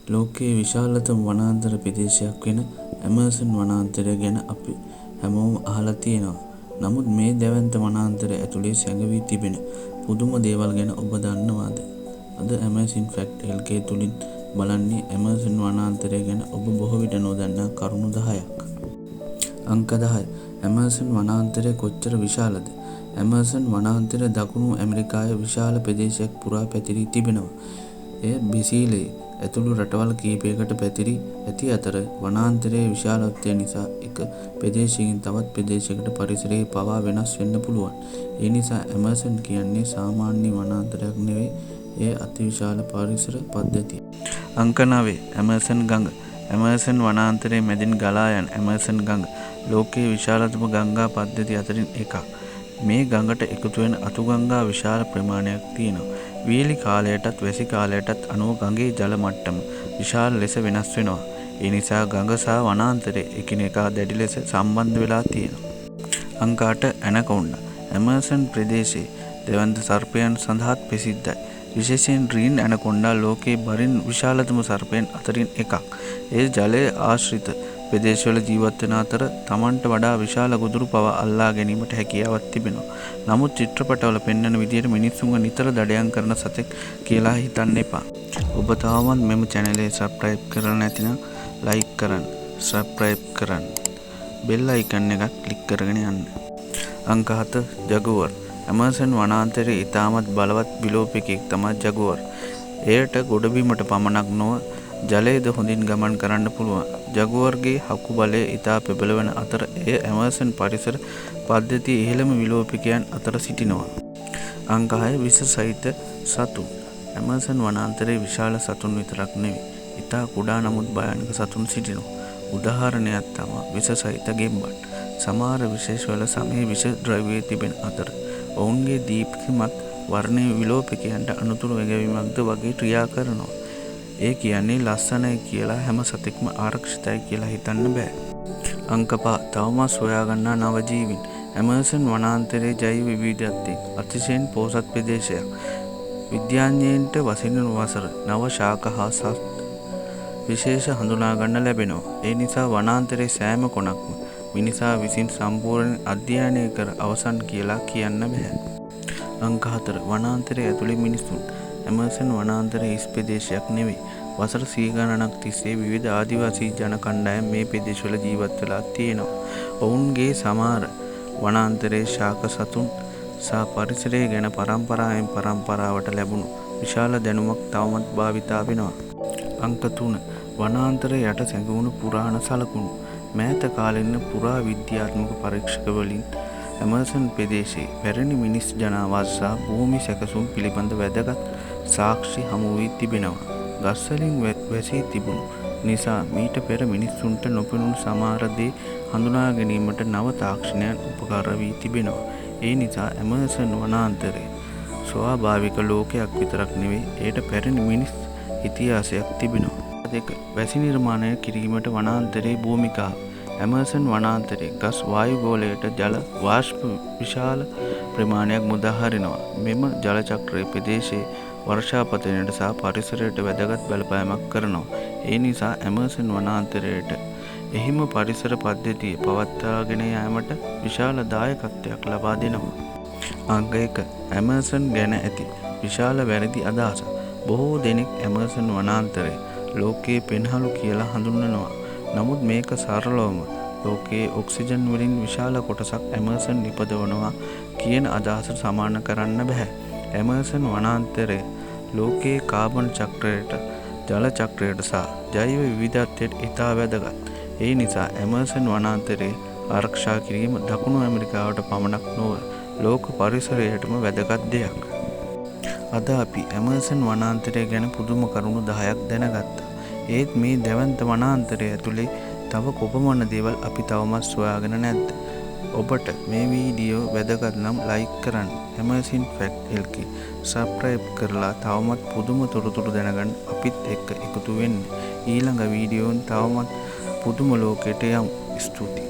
ලෝකයේ විශාලතම වනාන්තර ප්‍රදේශයක් වෙන ඇමර්සන් වනාන්තරය ගැන අපි හැමෝම අහලා තියෙනවා. නමුත් මේ දැවැන්ත වනාන්තරය ඇතුලේ සැඟවී තිබෙන පුදුම දේවල් ගැන ඔබ දන්නවාද? අද ඇමර්සන් ෆැක්ට් LK තුලින් බලන්නේ ඇමර්සන් වනාන්තරය ගැන ඔබ බොහෝ විට නොදන්නා කරුණු 10ක්. අංක 10. ඇමර්සන් වනාන්තරය කොච්චර විශාලද? ඇමර්සන් වනාන්තරය දකුණු ඇමරිකාවේ විශාල ප්‍රදේශයක් පුරා පැතිරී තිබෙනවා. එය බ්‍රසීලයේ ඇතුළු රටවල් කිහිපයකට පැතිරී ඇති අතර වනාන්තරයේ විශාලත්වය නිසා එක ප්‍රදේශයකින් තවත් ප්‍රදේශයකට පරිසරයේ පවා වෙනස් වෙන්න පුළුවන්. ඒ නිසා ඇමර්සන් කියන්නේ සාමාන්‍ය වනාන්තරයක් නෙවෙයි, එය අතිවිශාල පරිසර පද්ධතියක්. අංක 9. ඇමර්සන් ගඟ. ඇමර්සන් වනාන්තරයේ මැදින් ගලා යන ඇමර්සන් ගඟ ලෝකයේ විශාලතම ගංගා පද්ධති අතරින් එකක්. මේ ගඟට එකතු වෙන අතුගංගා විශාල ප්‍රමාණයක් තියෙනවා. වීලි කාලයටත් වැසි කාලයටත් අනුව ගඟේ ජල මට්ටම විශාල ලෙස වෙනස් වෙනවා. ඒ නිසා ගඟ සහ වනාන්තරය එකිනෙකා දැඩි ලෙස සම්බන්ධ වෙලා තියෙනවා. අංක 8. ඇනකොන්ඩා. ඇමර්සන් ප්‍රදේශයේ දෙවන්ත සර්පයන් සඳහාත් ප්‍රසිද්ධයි. විශේෂයෙන් රීන් ඇනකොන්ඩා ලෝකයේ බරින් විශාලතම සර්පයන් අතරින් එකක්. ඒ ජලය ආශ්‍රිත ප්‍රදේශවල ජීවත් වෙන අතර තමන්ට වඩා විශාල ගොදුරු පවා අල්ලා ගැනීමට හැකියාවක් තිබෙනවා. නමුත් චිත්‍රපටවල පෙන්වන විදිහට මිනිස්සුන්ව නිතර දඩයම් කරන සතෙක් කියලා හිතන්න එපා. ඔබ තවමත් මෙම channel සබ්ස්ක්‍රයිබ් කරලා නැතිනම් like කරන්න, සබ්ස්ක්‍රයිබ් කරන්න, bell icon එකක් click කරගෙන යන්න. අංක 7. ජගුවර්. ඇමර්සන් වනාන්තරයේ ඉතාමත් බලවත් විලෝපිකයෙක් තමයි ජගුවර්. එයට ගොඩබිමට පමණක් නොව ජලයේද හොඳින් ගමන් කරන්න පුළුවන්. ජගුවර්ගේ හකු බලය ඉතා ප්‍රබල වන අතර එය ඇමර්සන් පරිසර පද්ධතියේ ඉහළම විලෝපිකයන් අතර සිටිනවා. අංක 6. විෂ සහිත සතුන්. ඇමර්සන් වනාන්තරයේ විශාල සතුන් විතරක් නෙවෙයි, ඉතා කුඩා නමුත් භයානක සතුන් සිටිනවා. උදාහරණයක් තමයි විෂ සහිත ගෙම්බන්. සමහර විශේෂවල සමේ විෂ ද්‍රව්‍ය තිබෙන අතර ඔවුන්ගේ දීප්තිමත් වර්ණය විලෝපිකයන්ට අනුතුරු වැගවීමක්ද වගේ ක්‍රියා කරනවා. ඒ කියන්නේ ලස්සනයි කියලා හැම සතෙක්ම ආරක්ෂිතයි කියලා හිතන්න බෑ. අංක 5. තවමත් සොයාගන්නා නව ජීවීන්. ඇමර්සන් වනාන්තරයේ ජෛව විවිධත්වයෙන් අතිශයින් පෝසත් ප්‍රදේශයක්. විද්‍යාඥයන්ට වසින වසර නව ශාක හා සත් විශේෂ හඳුනා ගන්න ලැබෙනවා. ඒ නිසා වනාන්තරයේ සෑම කොනක්ම මිනිසා විසින් සම්පූර්ණ අධ්‍යයනය කර අවසන් කියලා කියන්න බෑ. අංක 4. වනාන්තරයේ ඇතුළේ මිනිසුන්. ඇමර්සන් වනාන්තරයේ හිස් ප්‍රදේශයක් නෙවෙයි. වසර සිය ගණනක් තිස්සේ විවිධ ආදිවාසී ජන කණ්ඩායම් මේ ප්‍රදේශවල ජීවත් වෙලා තියෙනවා. ඔවුන්ගේ සමහර වනාන්තරයේ ශාක සතුන් සහ පරිසරය ගැන පරම්පරාවෙන් පරම්පරාවට ලැබුණු විශාල දැනුමක් තවමත් භාවිතා වෙනවා. අංක 3. වනාන්තරය යට සැඟවුණු පුරාණ සලකුණු. මෑත කාලෙන්න පුරා විද්‍යාත්මක පරීක්ෂකවලින් ඇමර්සන් ප්‍රදේශයේ පැරණි මිනිස් ජනාවාස සහ භූමි සැකසුම් පිළිබඳ වැදගත් සාක්ෂි හමු වී තිබෙනවා. ගස්වලින් වැසී තිබුණු නිසා මීට පෙර මිනිස්සුන්ට නොපෙනුණු සමහර දේ හඳුනා ගැනීමට නව තාක්ෂණයන් උපකාර වී තිබෙනවා. ඒ නිසා ඇමර්සන් වනාන්තරය ස්වාභාවික ලෝකයක් විතරක් නෙවෙයි, ඒට පැරණි මිනිස් ඉතිහාසයක් තිබෙනවා. 2. වැසි නිර්මාණය කිරීමට වනාන්තරයේ භූමිකාව. ඇමර්සන් වනාන්තරයේ ගස් වායුගෝලයට ජල වාෂ්ප විශාල ප්‍රමාණයක් මුදා හරිනවා. මෙම ජල චක්‍රය ප්‍රදේශයේ වර්ෂාපතනයට සහ පරිසරයට වැදගත් බලපෑමක් කරනවා. ඒ නිසා ඇමර්සන් වනාන්තරයට එහිම පරිසර පද්ධතිය පවත්වාගෙන යාමට විශාල දායකත්වයක් ලබා දෙනවා. අංක 1. ඇමර්සන් ගැන ඇති විශාල වැරදි අදහස. බොහෝ දෙනෙක් ඇමර්සන් වනාන්තරය ලෝකයේ පෙන්හළු කියලා හඳුන්වනවා. නමුත් මේක සරලවම ලෝකයේ ඔක්සිජන් වලින් විශාල කොටසක් ඇමර්සන් නිපදවනවා කියන අදහසට සමාන කරන්න බෑ. ඇමර්සන් වනාන්තරය ලෝකයේ කාබන් චක්‍රයට, ජල චක්‍රයට සහ ජෛව විවිධත්වයට ඉතා වැදගත්. ඒ නිසා ඇමර්සන් වනාන්තරය ආරක්ෂා කිරීම දකුණු ඇමරිකාවට පමණක් නොව ලෝක පරිසරයටම වැදගත් දෙයක්. අද අපි ඇමර්සන් වනාන්තරය ගැන පුදුම කරුණු 10ක් දැනගත්තා. ඒත් මේ දැවැන්ත වනාන්තරය ඇතුලේ තව කොපමණ දේවල් අපි තවමත් සොයාගෙන නැද්ද? ඔබට මේ වීඩියෝ වැදගත් නම් like කරන්න. ඇමර්සන් ෆැක්ට් LK සබ්ස්ක්‍රයිබ් කරලා තවමත් පුදුම තොරතුරු දැනගන්න අපිත් එක්ක එකතු වෙන්න. ඊළඟ වීඩියෝන් තවමත් පුදුම ලෝකයට යමු. ස්තුතියි.